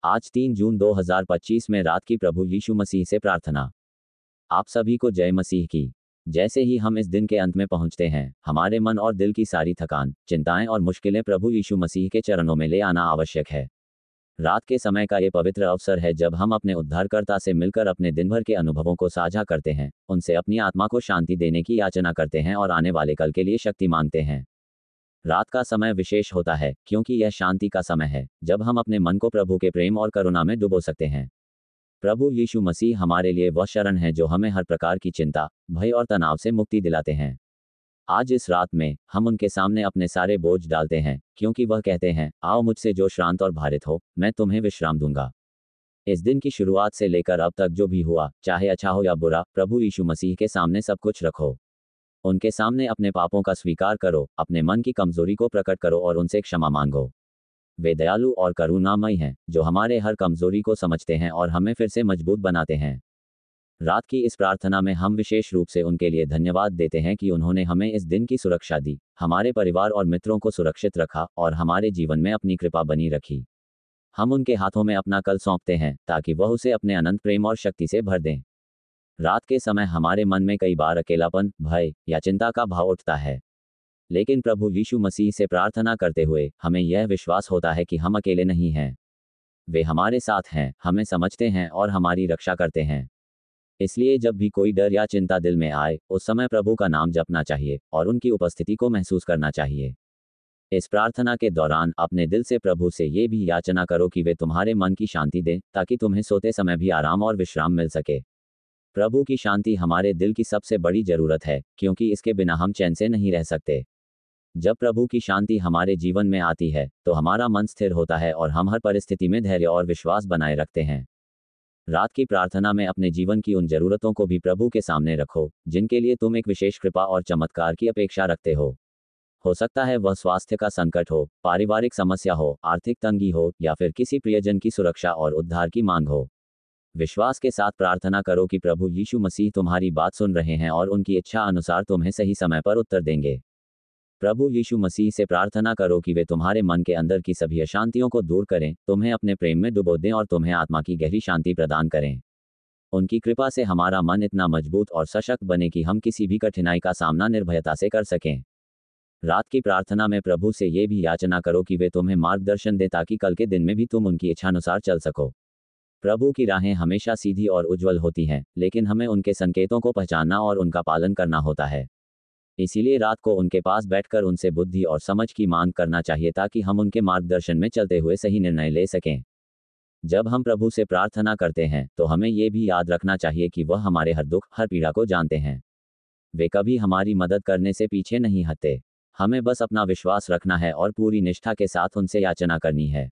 आज 3 जून 2025 में रात की प्रभु यीशु मसीह से प्रार्थना। आप सभी को जय मसीह की। जैसे ही हम इस दिन के अंत में पहुंचते हैं, हमारे मन और दिल की सारी थकान, चिंताएं और मुश्किलें प्रभु यीशु मसीह के चरणों में ले आना आवश्यक है। रात के समय का ये पवित्र अवसर है जब हम अपने उद्धारकर्ता से मिलकर अपने दिन भर के अनुभवों को साझा करते हैं, उनसे अपनी आत्मा को शांति देने की याचना करते हैं और आने वाले कल के लिए शक्ति मांगते हैं। रात का समय विशेष होता है क्योंकि यह शांति का समय है जब हम अपने मन को प्रभु के प्रेम और करुणा में डुबो सकते हैं। प्रभु यीशु मसीह हमारे लिए वह शरण है जो हमें हर प्रकार की चिंता, भय और तनाव से मुक्ति दिलाते हैं। आज इस रात में हम उनके सामने अपने सारे बोझ डालते हैं क्योंकि वह कहते हैं, आओ मुझसे जो श्रांत और भारित हो, मैं तुम्हें विश्राम दूंगा। इस दिन की शुरुआत से लेकर अब तक जो भी हुआ, चाहे अच्छा हो या बुरा, प्रभु यीशु मसीह के सामने सब कुछ रखो। उनके सामने अपने पापों का स्वीकार करो, अपने मन की कमजोरी को प्रकट करो और उनसे क्षमा मांगो। वे दयालु और करुणामयी हैं, जो हमारे हर कमजोरी को समझते हैं और हमें फिर से मजबूत बनाते हैं। रात की इस प्रार्थना में हम विशेष रूप से उनके लिए धन्यवाद देते हैं कि उन्होंने हमें इस दिन की सुरक्षा दी, हमारे परिवार और मित्रों को सुरक्षित रखा और हमारे जीवन में अपनी कृपा बनी रखी। हम उनके हाथों में अपना कल सौंपते हैं ताकि वह उसे अपने अनंत प्रेम और शक्ति से भर दें। रात के समय हमारे मन में कई बार अकेलापन, भय या चिंता का भाव उठता है, लेकिन प्रभु यीशु मसीह से प्रार्थना करते हुए हमें यह विश्वास होता है कि हम अकेले नहीं हैं। वे हमारे साथ हैं, हमें समझते हैं और हमारी रक्षा करते हैं। इसलिए जब भी कोई डर या चिंता दिल में आए, उस समय प्रभु का नाम जपना चाहिए और उनकी उपस्थिति को महसूस करना चाहिए। इस प्रार्थना के दौरान अपने दिल से प्रभु से ये भी याचना करो कि वे तुम्हारे मन की शांति दें ताकि तुम्हें सोते समय भी आराम और विश्राम मिल सके। प्रभु की शांति हमारे दिल की सबसे बड़ी जरूरत है क्योंकि इसके बिना हम चैन से नहीं रह सकते। जब प्रभु की शांति हमारे जीवन में आती है तो हमारा मन स्थिर होता है और हम हर परिस्थिति में धैर्य और विश्वास बनाए रखते हैं। रात की प्रार्थना में अपने जीवन की उन जरूरतों को भी प्रभु के सामने रखो जिनके लिए तुम एक विशेष कृपा और चमत्कार की अपेक्षा रखते हो सकता है वह स्वास्थ्य का संकट हो, पारिवारिक समस्या हो, आर्थिक तंगी हो या फिर किसी प्रियजन की सुरक्षा और उद्धार की मांग हो। विश्वास के साथ प्रार्थना करो कि प्रभु यीशु मसीह तुम्हारी बात सुन रहे हैं और उनकी इच्छा अनुसार तुम्हें सही समय पर उत्तर देंगे। प्रभु यीशु मसीह से प्रार्थना करो कि वे तुम्हारे मन के अंदर की सभी अशांतियों को दूर करें, तुम्हें अपने प्रेम में डुबो दें और तुम्हें आत्मा की गहरी शांति प्रदान करें। उनकी कृपा से हमारा मन इतना मजबूत और सशक्त बने कि हम किसी भी कठिनाई का सामना निर्भयता से कर सकें। रात की प्रार्थना में प्रभु से ये भी याचना करो कि वे तुम्हें मार्गदर्शन दें ताकि कल के दिन में भी तुम उनकी इच्छानुसार चल सको। प्रभु की राहें हमेशा सीधी और उज्जवल होती हैं, लेकिन हमें उनके संकेतों को पहचानना और उनका पालन करना होता है। इसीलिए रात को उनके पास बैठकर उनसे बुद्धि और समझ की मांग करना चाहिए ताकि हम उनके मार्गदर्शन में चलते हुए सही निर्णय ले सकें। जब हम प्रभु से प्रार्थना करते हैं तो हमें ये भी याद रखना चाहिए कि वह हमारे हर दुख, हर पीड़ा को जानते हैं। वे कभी हमारी मदद करने से पीछे नहीं हटते। हमें बस अपना विश्वास रखना है और पूरी निष्ठा के साथ उनसे याचना करनी है।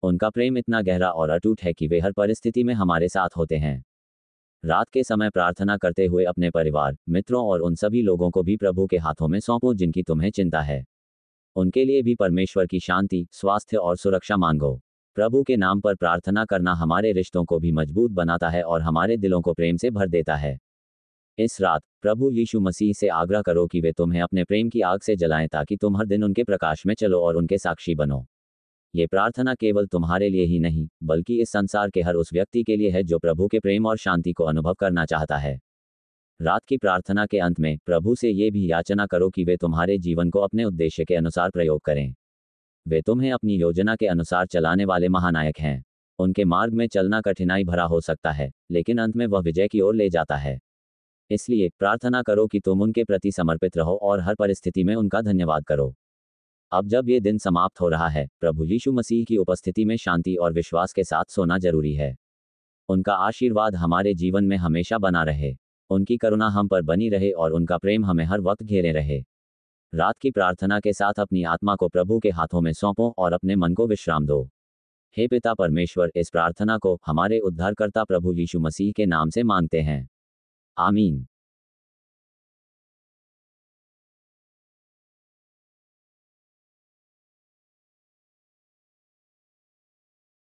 उनका प्रेम इतना गहरा और अटूट है कि वे हर परिस्थिति में हमारे साथ होते हैं। रात के समय प्रार्थना करते हुए अपने परिवार, मित्रों और उन सभी लोगों को भी प्रभु के हाथों में सौंपो जिनकी तुम्हें चिंता है। उनके लिए भी परमेश्वर की शांति, स्वास्थ्य और सुरक्षा मांगो। प्रभु के नाम पर प्रार्थना करना हमारे रिश्तों को भी मजबूत बनाता है और हमारे दिलों को प्रेम से भर देता है। इस रात प्रभु यीशु मसीह से आग्रह करो कि वे तुम्हें अपने प्रेम की आग से जलाएं ताकि तुम हर दिन उनके प्रकाश में चलो और उनके साक्षी बनो। ये प्रार्थना केवल तुम्हारे लिए ही नहीं, बल्कि इस संसार के हर उस व्यक्ति के लिए है जो प्रभु के प्रेम और शांति को अनुभव करना चाहता है। रात की प्रार्थना के अंत में प्रभु से ये भी याचना करो कि वे तुम्हारे जीवन को अपने उद्देश्य के अनुसार प्रयोग करें। वे तुम्हें अपनी योजना के अनुसार चलाने वाले महानायक हैं। उनके मार्ग में चलना कठिनाई भरा हो सकता है, लेकिन अंत में वह विजय की ओर ले जाता है। इसलिए प्रार्थना करो कि तुम उनके प्रति समर्पित रहो और हर परिस्थिति में उनका धन्यवाद करो। अब जब ये दिन समाप्त हो रहा है, प्रभु यीशु मसीह की उपस्थिति में शांति और विश्वास के साथ सोना जरूरी है। उनका आशीर्वाद हमारे जीवन में हमेशा बना रहे, उनकी करुणा हम पर बनी रहे और उनका प्रेम हमें हर वक्त घेरे रहे। रात की प्रार्थना के साथ अपनी आत्मा को प्रभु के हाथों में सौंपो और अपने मन को विश्राम दो। हे पिता परमेश्वर, इस प्रार्थना को हमारे उद्धारकर्ता प्रभु यीशु मसीह के नाम से मांगते हैं। आमीन।